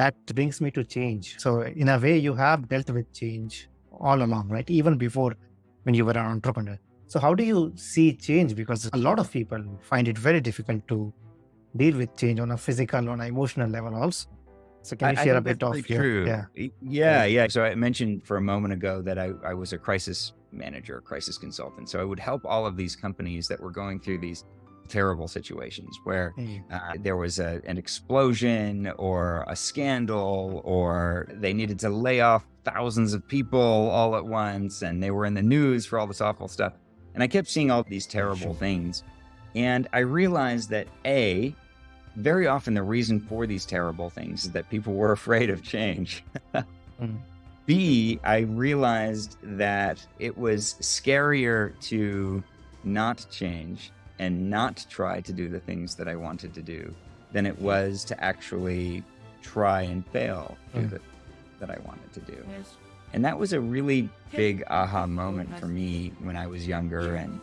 that brings me to change. So in a way, you have dealt with change all along, right? Even before when you were an entrepreneur. So how do you see change? Because a lot of people find it very difficult to deal with change on a physical, on an emotional level also. So can you I share a think that's bit very of your, true. yeah, Yeah, yeah. So I mentioned for a moment ago that I was a crisis manager, a crisis consultant. So I would help all of these companies that were going through these terrible situations where mm, there was an explosion or a scandal, or they needed to lay off thousands of people all at once, and they were in the news for all this awful stuff. And I kept seeing all these terrible things. And I realized that very often the reason for these terrible things is that people were afraid of change. mm, B, I realized that it was scarier to not change and not try to do the things that I wanted to do than it was to actually try and fail to do mm. the that I wanted to do. And that was a really big aha moment for me when I was younger and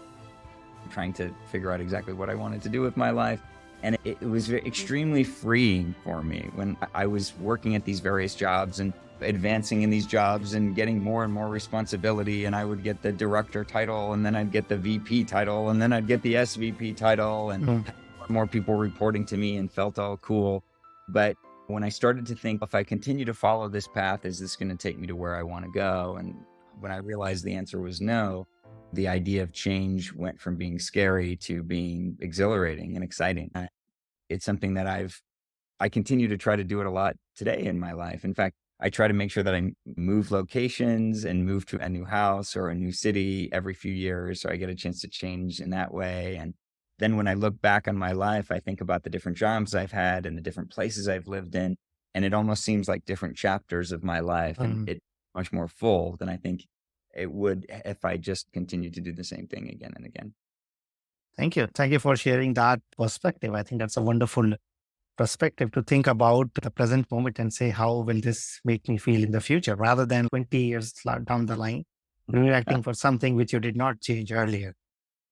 trying to figure out exactly what I wanted to do with my life. And it was extremely freeing for me when I was working at these various jobs and advancing in these jobs and getting more and more responsibility. And I would get the director title, and then I'd get the VP title, and then I'd get the SVP title, and Mm. more people reporting to me and felt all cool. But when I started to think, if I continue to follow this path, is this going to take me to where I want to go? And when I realized the answer was no, the idea of change went from being scary to being exhilarating and exciting. It's something that I continue to try to do it a lot today in my life. In fact, I try to make sure that I move locations and move to a new house or a new city every few years, so I get a chance to change in that way. And then when I look back on my life, I think about the different jobs I've had and the different places I've lived in, and it almost seems like different chapters of my life, and Mm. it's much more full than I think it would if I just continued to do the same thing again and again. Thank you. Thank you for sharing that perspective. I think that's a wonderful perspective to think about the present moment and say, how will this make me feel in the future rather than 20 years down the line, reacting for something which you did not change earlier.